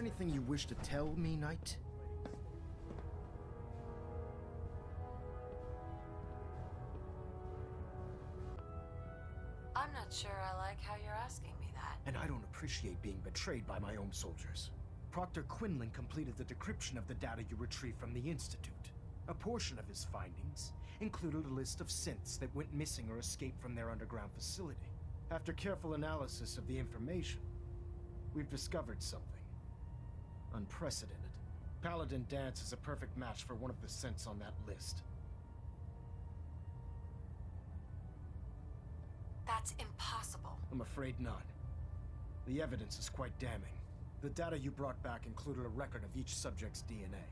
anything you wish to tell me, Knight? I'm not sure I like how you're asking me that. And I don't appreciate being betrayed by my own soldiers. Proctor Quinlan completed the decryption of the data you retrieved from the Institute. A portion of his findings included a list of synths that went missing or escaped from their underground facility. After careful analysis of the information, we've discovered something unprecedented. Paladin Danse is a perfect match for one of the synths on that list. That's impossible. I'm afraid not. The evidence is quite damning. The data you brought back included a record of each subject's DNA.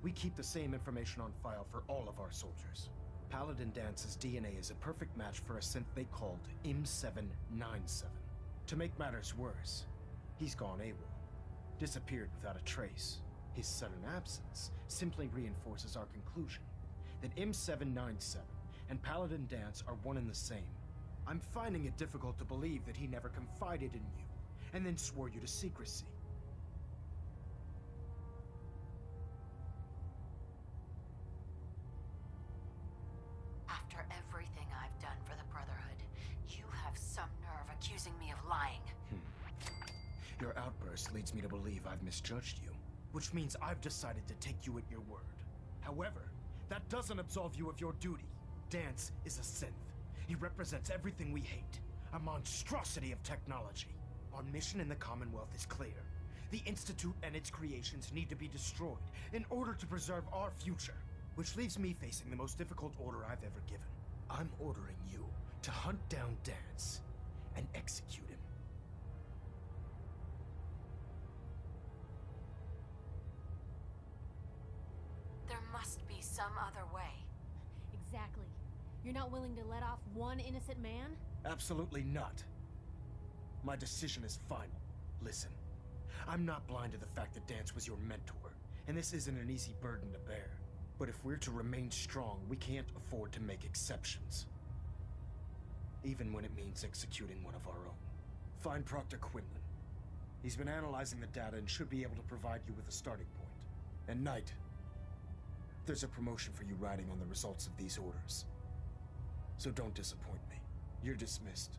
We keep the same information on file for all of our soldiers. Paladin Dance's DNA is a perfect match for a synth they called M797. To make matters worse, he's gone AWOL. Disappeared without a trace. His sudden absence simply reinforces our conclusion that M797 and Paladin Danse are one and the same. I'm finding it difficult to believe that he never confided in you, and then swore you to secrecy. After everything I've done for the Brotherhood, you have some nerve accusing me of lying. Your outburst leads me to believe I've misjudged you, which means I've decided to take you at your word. However, that doesn't absolve you of your duty. Danse is a synth. He represents everything we hate, a monstrosity of technology. Our mission in the Commonwealth is clear. The Institute and its creations need to be destroyed in order to preserve our future, which leaves me facing the most difficult order I've ever given. I'm ordering you to hunt down Danse and execute him. There must be some other way. Exactly. You're not willing to let off one innocent man? Absolutely not. My decision is final. Listen, I'm not blind to the fact that Danse was your mentor, and this isn't an easy burden to bear. But if we're to remain strong, we can't afford to make exceptions. Even when it means executing one of our own. Find Proctor Quinlan. He's been analyzing the data and should be able to provide you with a starting point. And Knight, there's a promotion for you riding on the results of these orders. So don't disappoint me. You're dismissed.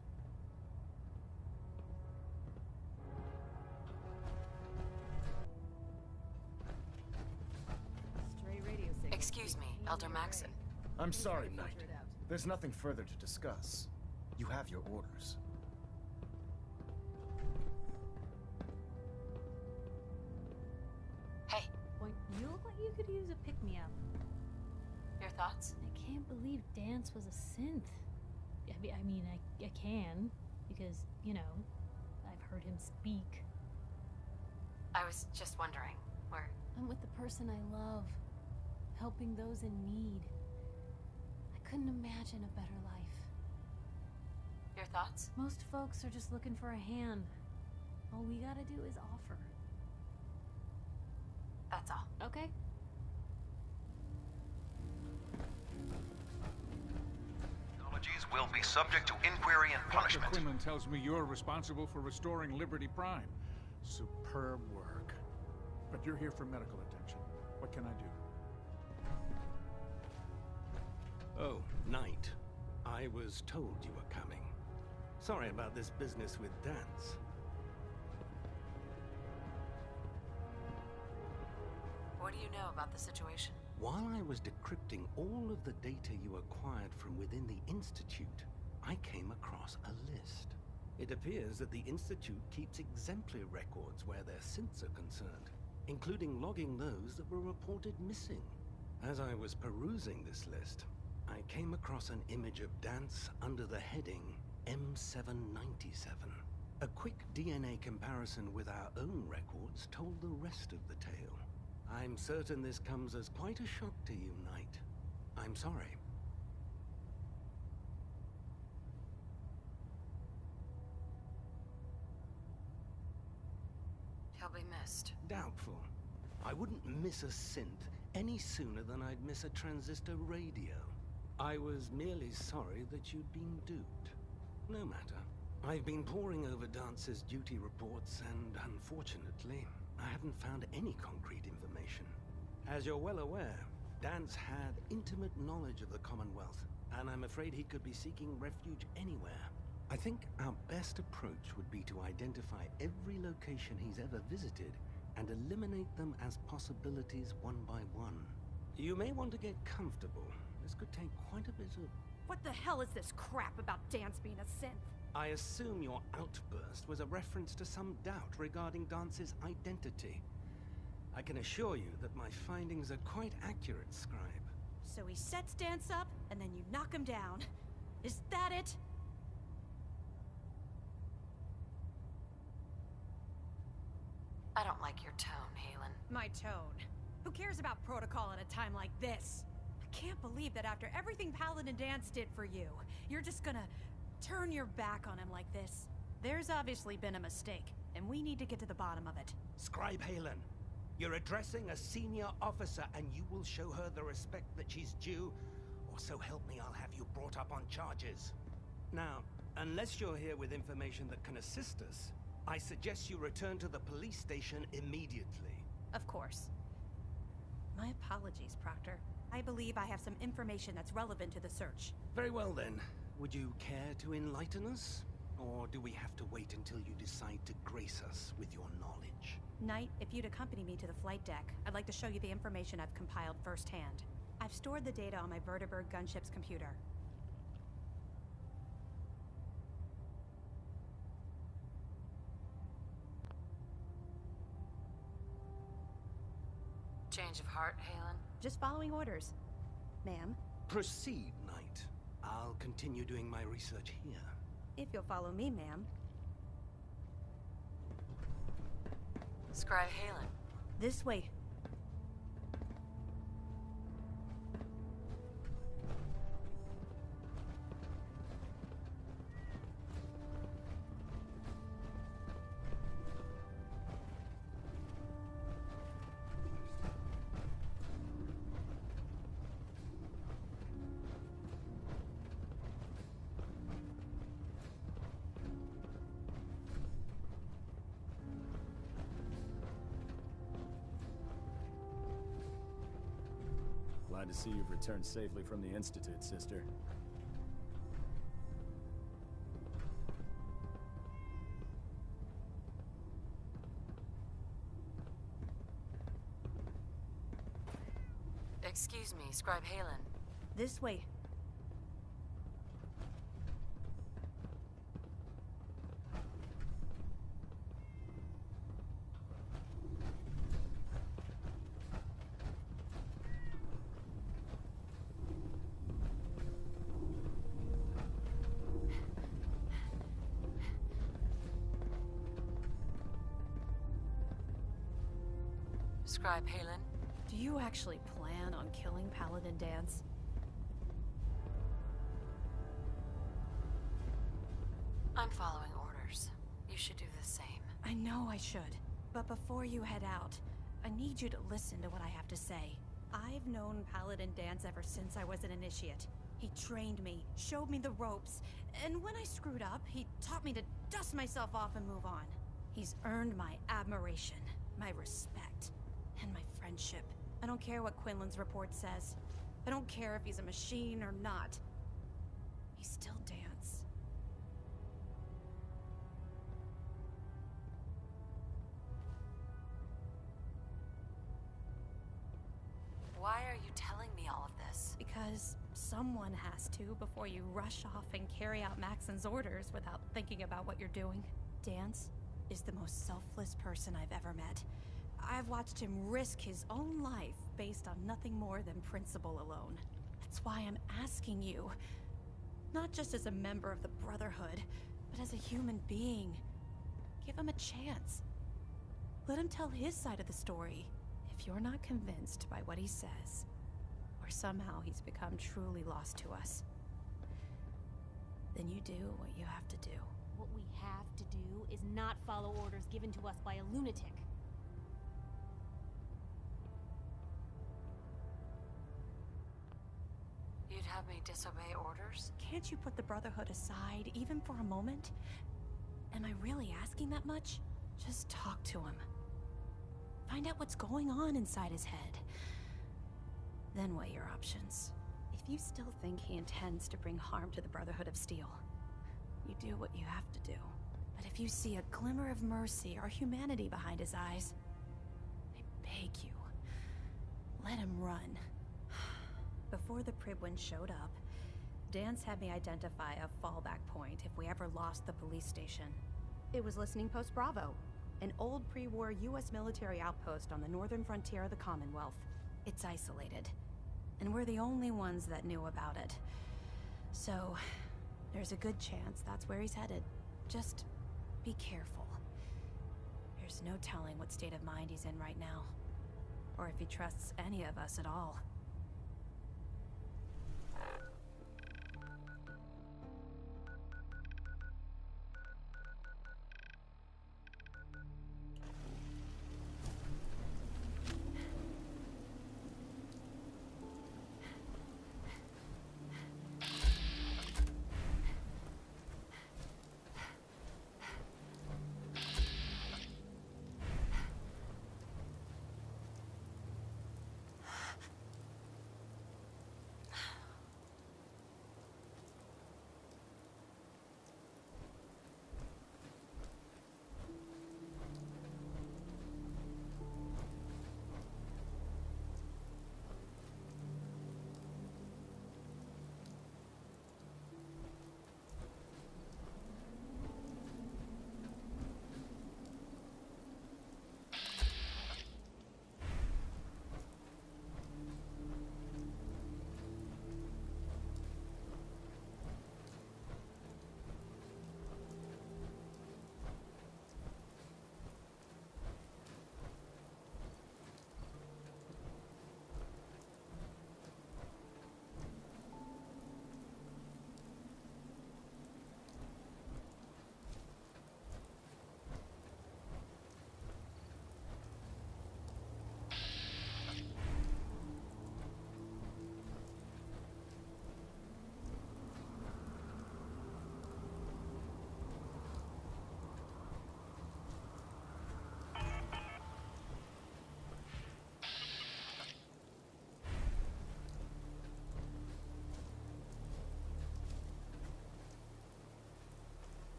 Stray radio signal. Excuse me, Elder Maxon. I'm sorry, Knight. There's nothing further to discuss. You have your orders. Hey, Boy, you look like you could use a pick-me-up. your thoughts? I can't believe Danse was a synth. I mean, I can, because, you know, I've heard him speak. I was just wondering, where... I'm with the person I love, helping those in need. I couldn't imagine a better life. Your thoughts? Most folks are just looking for a hand. All we gotta do is offer. That's all. Okay? Technologies will be subject to inquiry and Dr. punishment. Quinlan tells me you're responsible for restoring Liberty Prime. Superb work. But you're here for medical attention. What can I do? Oh, Knight. I was told you were coming. Sorry about this business with Danse. What do you know about the situation? While I was decrypting all of the data you acquired from within the Institute, I came across a list. It appears that the Institute keeps exemplary records where their synths are concerned, including logging those that were reported missing. As I was perusing this list, I came across an image of Danse under the heading M797. A quick DNA comparison with our own records told the rest of the tale. I'm certain this comes as quite a shock to you, Knight. I'm sorry. He'll be missed. Doubtful. I wouldn't miss a synth any sooner than I'd miss a transistor radio. I was merely sorry that you'd been duped. No matter. I've been poring over Dance's duty reports, and unfortunately, I haven't found any concrete information. As you're well aware, Dance had intimate knowledge of the Commonwealth, and I'm afraid he could be seeking refuge anywhere. I think our best approach would be to identify every location he's ever visited and eliminate them as possibilities one by one. You may want to get comfortable. This could take quite a bit of... What the hell is this crap about Dance being a synth? I assume your outburst was a reference to some doubt regarding Dance's identity. I can assure you that my findings are quite accurate, Scribe. So he sets Dance up, and then you knock him down. Is that it? I don't like your tone, Halen. My tone. Who cares about protocol at a time like this? I can't believe that after everything Paladin Dance did for you, you're just gonna turn your back on him like this. There's obviously been a mistake, and we need to get to the bottom of it. Scribe Halen, you're addressing a senior officer, and you will show her the respect that she's due, or so help me, I'll have you brought up on charges. Now, unless you're here with information that can assist us, I suggest you return to the police station immediately. Of course. My apologies, Proctor. I believe I have some information that's relevant to the search. Very well then. Would you care to enlighten us? Or do we have to wait until you decide to grace us with your knowledge? Knight, if you'd accompany me to the flight deck, I'd like to show you the information I've compiled firsthand. I've stored the data on my Vertibird gunship's computer. Change of heart, Halen? Just following orders. Ma'am, Proceed, Knight. I'll continue doing my research here. if you'll follow me, ma'am. Scribe Halen. This way. Glad to see you've returned safely from the Institute, sister. Excuse me, Scribe Halen. This way. Scribe Halen. Do you actually plan on killing Paladin Dance? I'm following orders. You should do the same. I know I should. But before you head out, I need you to listen to what I have to say. I've known Paladin Dance ever since I was an initiate. He trained me, showed me the ropes, and when I screwed up, he taught me to dust myself off and move on. He's earned my admiration, my respect, and my friendship. I don't care what Quinlan's report says. I don't care if he's a machine or not. He's still Dance. Why are you telling me all of this? Because someone has to before you rush off and carry out Maxon's orders without thinking about what you're doing. Dance is the most selfless person I've ever met. I've watched him risk his own life based on nothing more than principle alone. That's why I'm asking you, not just as a member of the Brotherhood, but as a human being. Give him a chance. Let him tell his side of the story. If you're not convinced by what he says, or somehow he's become truly lost to us, then you do what you have to do. What we have to do is not follow orders given to us by a lunatic. You'd have me disobey orders? Can't you put the Brotherhood aside, even for a moment? Am I really asking that much? Just talk to him. Find out what's going on inside his head. Then weigh your options. If you still think he intends to bring harm to the Brotherhood of Steel, you do what you have to do. But if you see a glimmer of mercy or humanity behind his eyes, I beg you, let him run. Before the Pribwin showed up, Dance had me identify a fallback point if we ever lost the police station. It was Listening Post Bravo, an old pre-war US military outpost on the northern frontier of the Commonwealth. It's isolated, and we're the only ones that knew about it. So, there's a good chance that's where he's headed. Just be careful. There's no telling what state of mind he's in right now, or if he trusts any of us at all.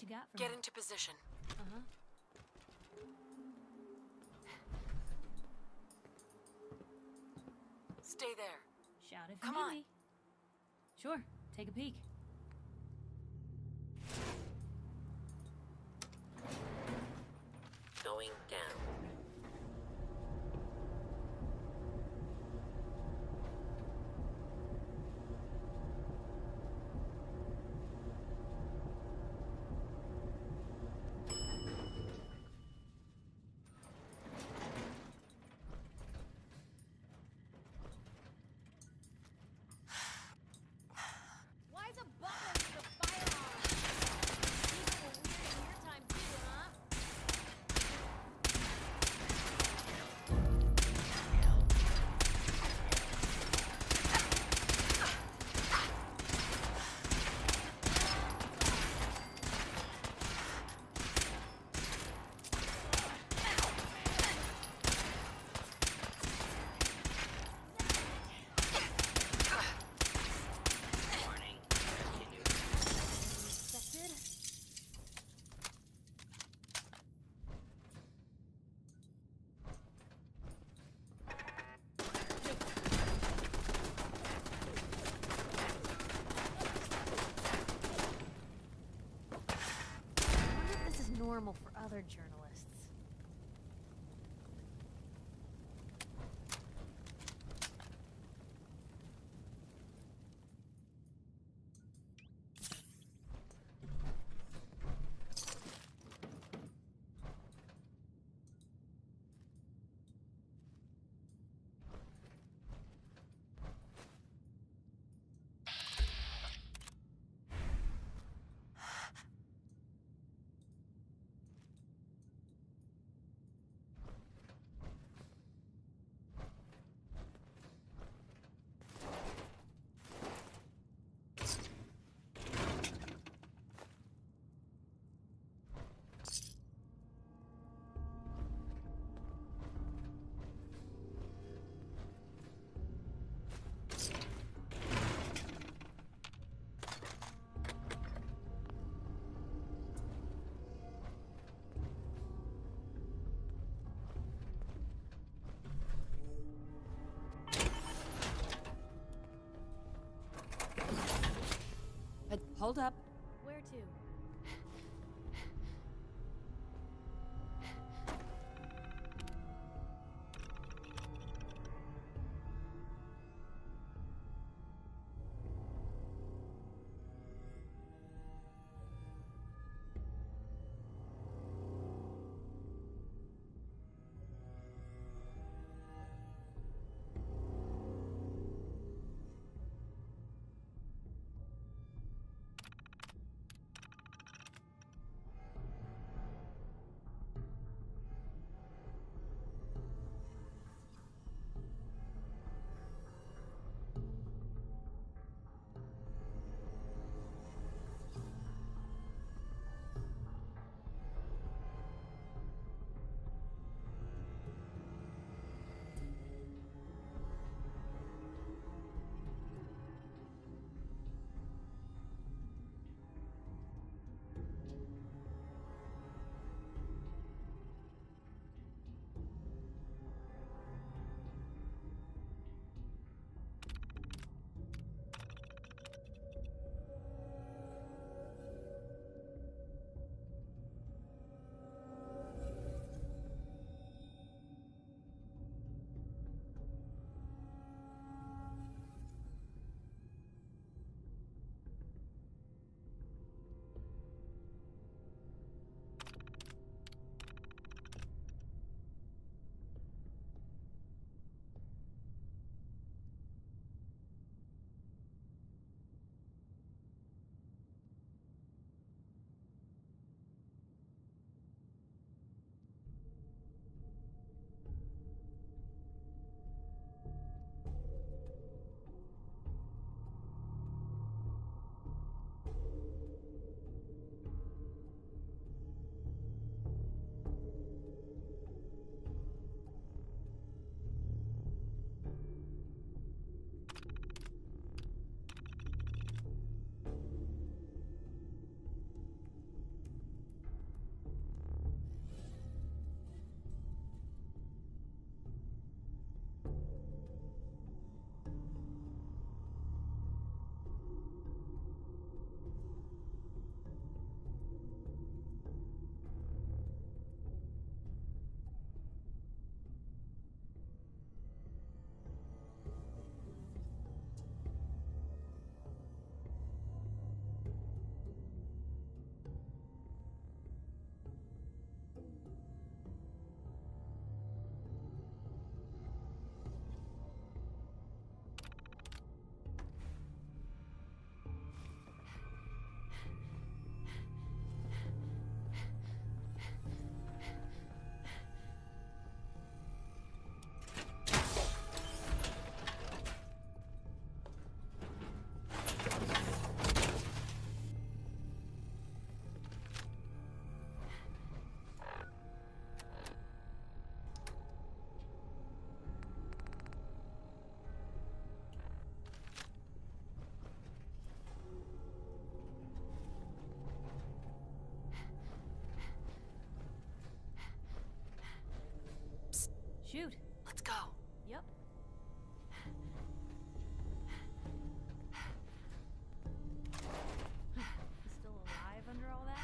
you got for Get me? into position. Uh-huh. Stay there. Shout if you Come need on. me. Sure, take a peek. Going down. Why is a button to the firearm? People were weird in your time too, huh? Accepted. I wonder if this is normal for other journalists. Hold up. Where to? Shoot. Let's go. Yep. He's still alive under all that?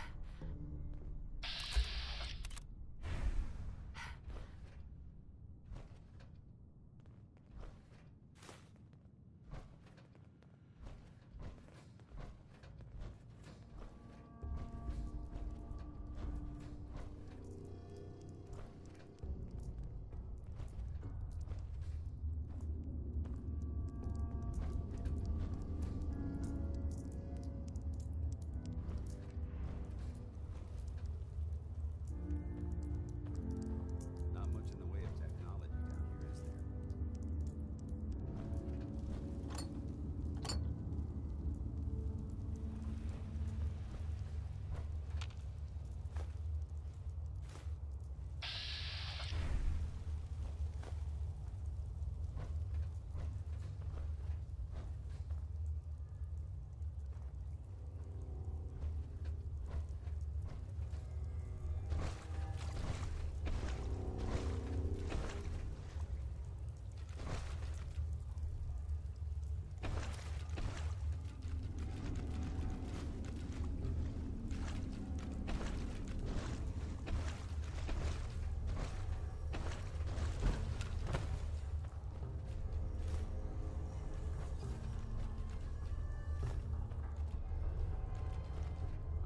Not much in the way of technology down here, is there?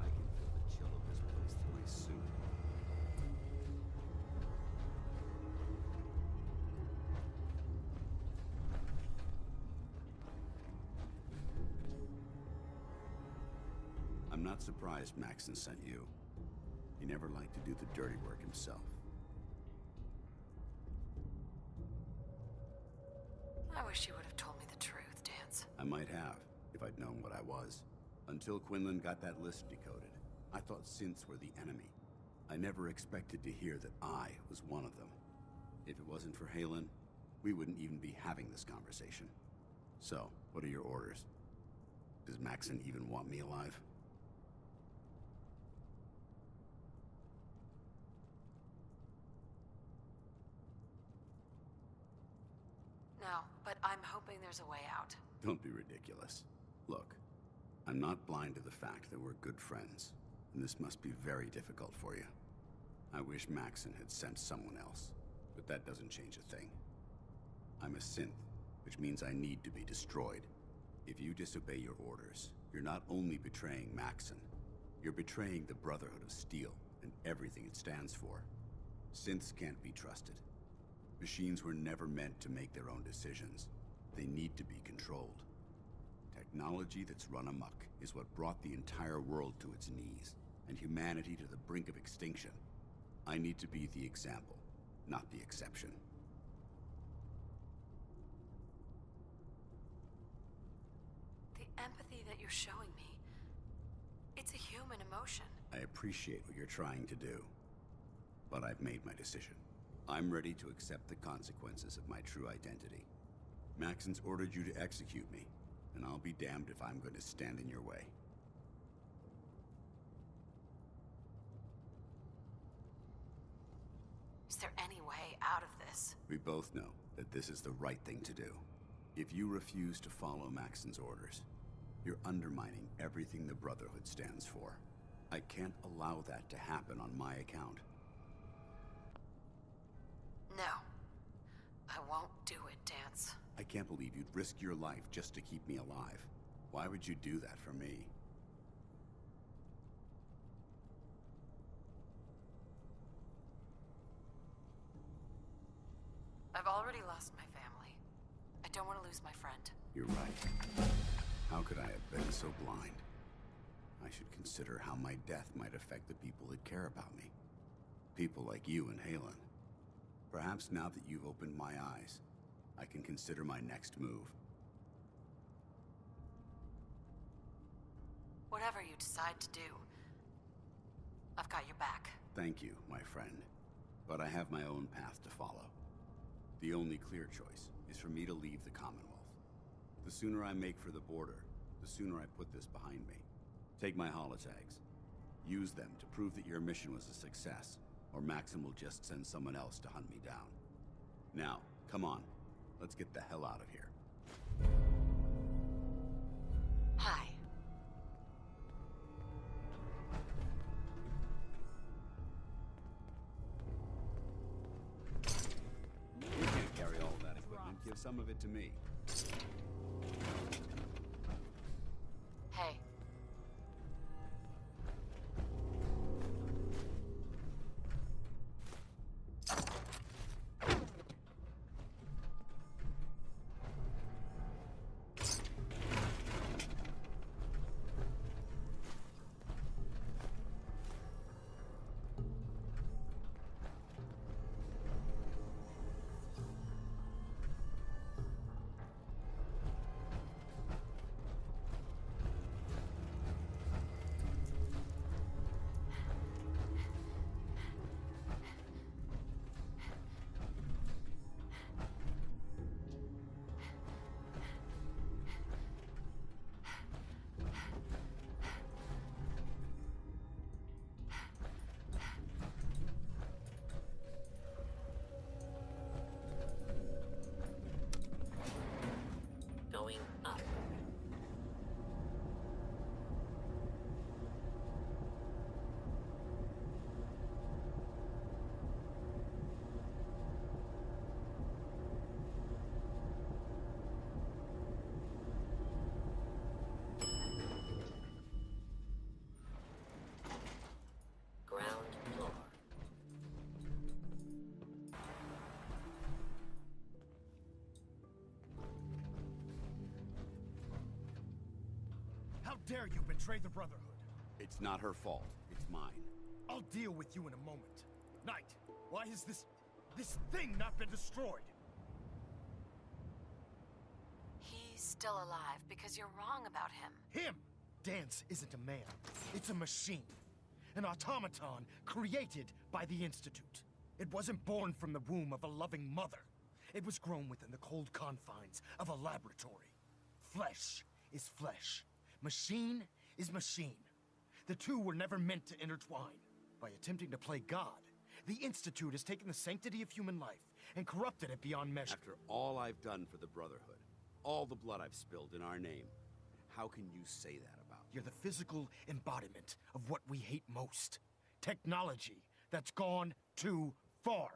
I can feel the chill of this place through my suit. I'm not surprised Maxon sent you. He never liked to do the dirty work himself. I wish you would have told me the truth, Dance. I might have, if I'd known what I was. Until Quinlan got that list decoded, I thought synths were the enemy. I never expected to hear that I was one of them. If it wasn't for Halen, we wouldn't even be having this conversation. So, what are your orders? Does Maxon even want me alive? No, but I'm hoping there's a way out. Don't be ridiculous. Look, I'm not blind to the fact that we're good friends, and this must be very difficult for you. I wish Maxon had sent someone else, but that doesn't change a thing. I'm a synth, which means I need to be destroyed. If you disobey your orders, you're not only betraying Maxon, you're betraying the Brotherhood of Steel and everything it stands for. Synths can't be trusted. Machines were never meant to make their own decisions. They need to be controlled. Technology that's run amok is what brought the entire world to its knees, and humanity to the brink of extinction. I need to be the example, not the exception. The empathy that you're showing me, it's a human emotion. I appreciate what you're trying to do, but I've made my decision. I'm ready to accept the consequences of my true identity. Maxon's ordered you to execute me, and I'll be damned if I'm going to stand in your way. Is there any way out of this? We both know that this is the right thing to do. If you refuse to follow Maxon's orders, you're undermining everything the Brotherhood stands for. I can't allow that to happen on my account. No. I won't do it, Dance. I can't believe you'd risk your life just to keep me alive. Why would you do that for me? I've already lost my family. I don't want to lose my friend. You're right. How could I have been so blind? I should consider how my death might affect the people that care about me. People like you and Halen. Perhaps now that you've opened my eyes, I can consider my next move. Whatever you decide to do, I've got your back. Thank you, my friend. But I have my own path to follow. The only clear choice is for me to leave the Commonwealth. The sooner I make for the border, the sooner I put this behind me. Take my holotags. Use them to prove that your mission was a success, or Maxim will just send someone else to hunt me down. Now, come on. Let's get the hell out of here. Hi. You can't carry all that equipment. Give some of it to me. Hey. Going up. Ground floor. How dare you betray the Brotherhood? It's not her fault. It's mine. I'll deal with you in a moment. Knight, why has this thing not been destroyed? He's still alive because you're wrong about him. Him! Dance isn't a man. It's a machine. An automaton created by the Institute. It wasn't born from the womb of a loving mother. It was grown within the cold confines of a laboratory. Flesh is flesh. Machine is machine. The two were never meant to intertwine. By attempting to play God, the Institute has taken the sanctity of human life and corrupted it beyond measure. After all I've done for the Brotherhood, all the blood I've spilled in our name, how can you say that about me? You're the physical embodiment of what we hate most. Technology that's gone too far.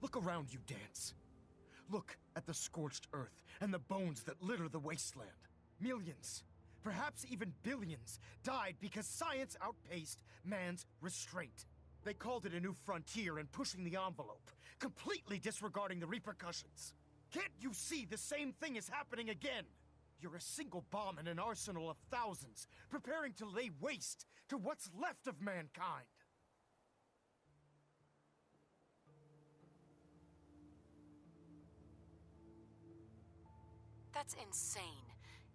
Look around you, Dance. Look at the scorched earth and the bones that litter the wasteland. Millions, perhaps even billions, died because science outpaced man's restraint. They called it a new frontier and pushing the envelope, completely disregarding the repercussions. Can't you see the same thing is happening again? You're a single bomb in an arsenal of thousands, preparing to lay waste to what's left of mankind. That's insane.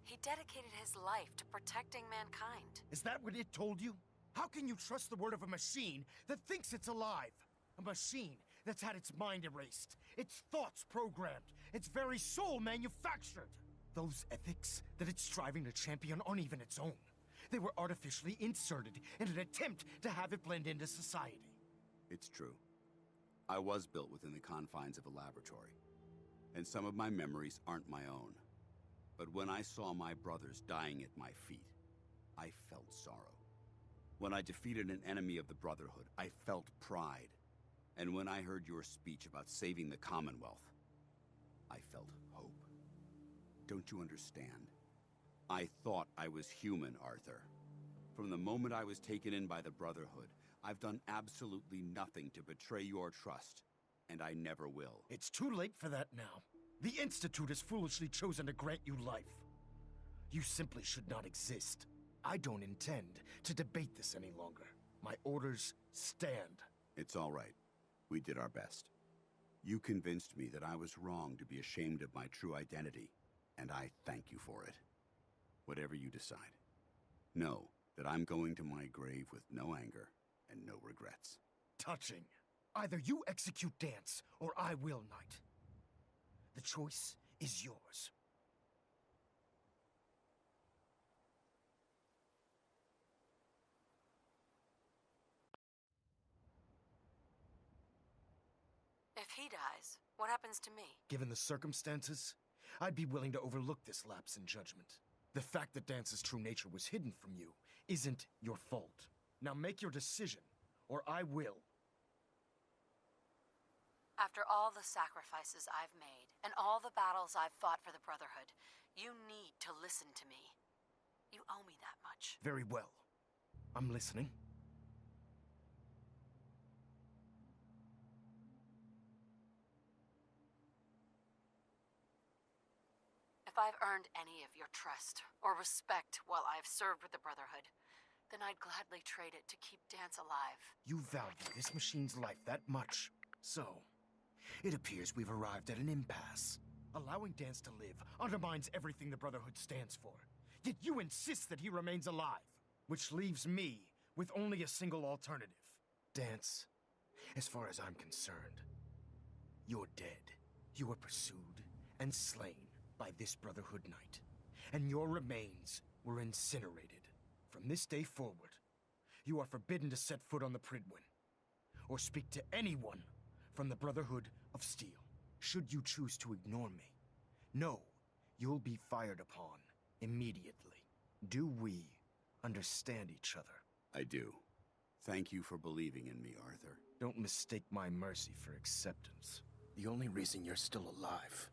He dedicated his life to protecting mankind. Is that what it told you? How can you trust the word of a machine that thinks it's alive? A machine that's had its mind erased, its thoughts programmed, its very soul manufactured. Those ethics that it's striving to champion aren't even its own. They were artificially inserted in an attempt to have it blend into society. It's true. I was built within the confines of a laboratory, and some of my memories aren't my own. But when I saw my brothers dying at my feet, I felt sorrow. When I defeated an enemy of the Brotherhood, I felt pride. And when I heard your speech about saving the Commonwealth, I felt hope. Don't you understand? I thought I was human, Arthur. From the moment I was taken in by the Brotherhood, I've done absolutely nothing to betray your trust, and I never will. It's too late for that now. The Institute has foolishly chosen to grant you life. You simply should not exist. I don't intend to debate this any longer. My orders stand. It's all right. We did our best. You convinced me that I was wrong to be ashamed of my true identity, and I thank you for it. Whatever you decide, know that I'm going to my grave with no anger and no regrets. Touching. Either you execute Dance, or I will, Knight. The choice is yours. If If he dies, what happens to me? Given the circumstances, I'd be willing to overlook this lapse in judgment. The fact that Dance's true nature was hidden from you isn't your fault. Now make your decision, or I will. After all the sacrifices I've made, and all the battles I've fought for the Brotherhood, you need to listen to me. You owe me that much. Very well. I'm listening. If I've earned any of your trust or respect while I've served with the Brotherhood, then I'd gladly trade it to keep Dance alive. You value this machine's life that much. So, it appears we've arrived at an impasse. Allowing Dance to live undermines everything the Brotherhood stands for. Yet you insist that he remains alive, which leaves me with only a single alternative. Dance, as far as I'm concerned, you're dead. You were pursued and slain by this Brotherhood Knight, and your remains were incinerated. From this day forward, you are forbidden to set foot on the Pridwin, or speak to anyone from the Brotherhood of Steel. Should you choose to ignore me, know you'll be fired upon immediately. Do we understand each other? I do. Thank you for believing in me, Arthur. Don't mistake my mercy for acceptance. The only reason you're still alive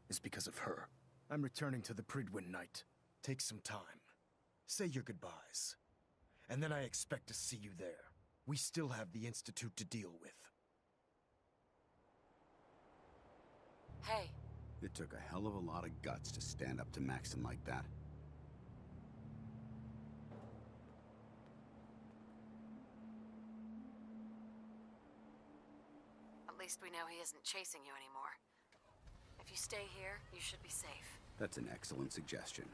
is because of her. I'm returning to the Pridwin Knight. Take some time. Say your goodbyes. And then I expect to see you there. We still have the Institute to deal with. Hey. It took a hell of a lot of guts to stand up to Maxon like that. At least we know he isn't chasing you anymore. If you stay here, you should be safe. That's an excellent suggestion.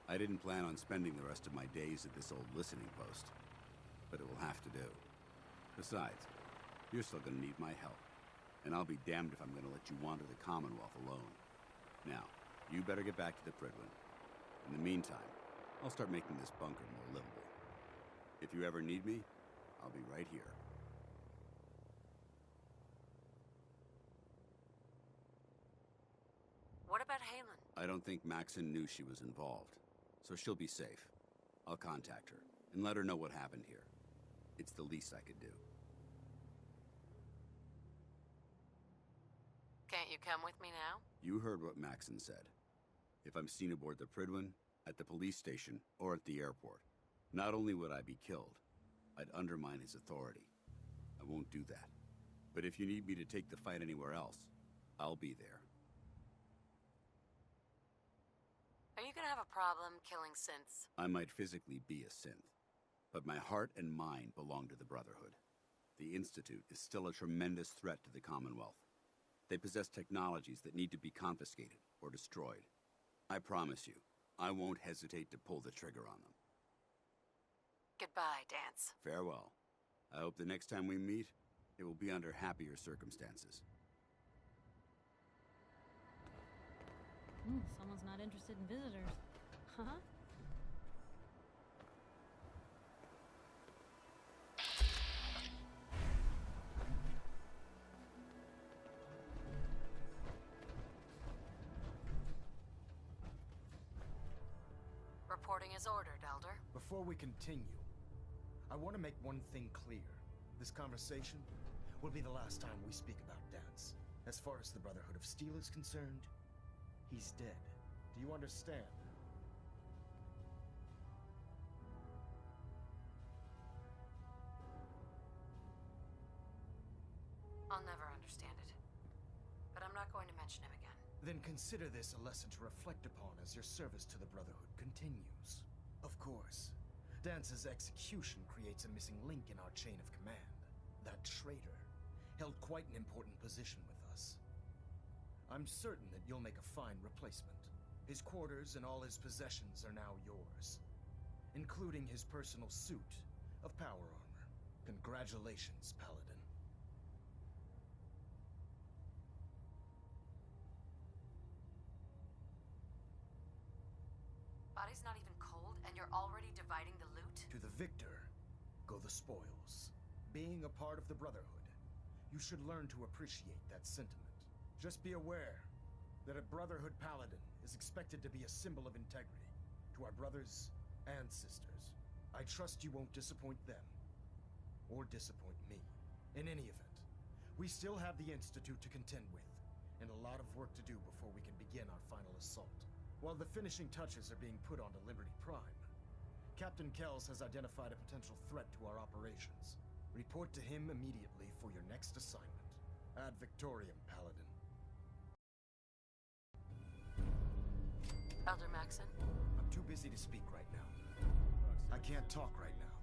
I didn't plan on spending the rest of my days at this old listening post, but it will have to do. Besides, you're still gonna need my help, and I'll be damned if I'm gonna let you wander the Commonwealth alone. Now, you better get back to the Pridwin. In the meantime, I'll start making this bunker more livable. If you ever need me, I'll be right here. What about Halen? I don't think Maxon knew she was involved, so she'll be safe. I'll contact her and let her know what happened here. It's the least I could do. Can't you come with me now? You heard what Maxon said. If I'm seen aboard the Pridwin, at the police station, or at the airport, not only would I be killed, I'd undermine his authority. I won't do that. But if you need me to take the fight anywhere else, I'll be there. Are you gonna have a problem killing synths? I might physically be a synth, but my heart and mind belong to the Brotherhood. The Institute is still a tremendous threat to the Commonwealth. They possess technologies that need to be confiscated or destroyed. I promise you, I won't hesitate to pull the trigger on them. Goodbye, Dance. Farewell. I hope the next time we meet, it will be under happier circumstances. Someone's not interested in visitors. Huh? Reporting as ordered, Elder. Before we continue, I want to make one thing clear. This conversation will be the last time we speak about Dance. As far as the Brotherhood of Steel is concerned, he's dead. Do you understand? I'll never understand it. But I'm not going to mention him again. Then consider this a lesson to reflect upon as your service to the Brotherhood continues. Of course, Dance's execution creates a missing link in our chain of command. That traitor held quite an important position with us. I'm certain that you'll make a fine replacement. His quarters and all his possessions are now yours, including his personal suit of power armor. Congratulations, Paladin. Body's not even cold, and you're already dividing the loot? To the victor go the spoils. Being a part of the Brotherhood, You should learn to appreciate that sentiment. Just be aware that a Brotherhood Paladin is expected to be a symbol of integrity to our brothers and sisters. I trust you won't disappoint them, or disappoint me. In any event, we still have the Institute to contend with, and a lot of work to do before we can begin our final assault. While the finishing touches are being put onto Liberty Prime, Captain Kells has identified a potential threat to our operations. Report to him immediately for your next assignment. Ad Victoriam, Paladin. Elder Maxon? I'm too busy to speak right now. I can't talk right now.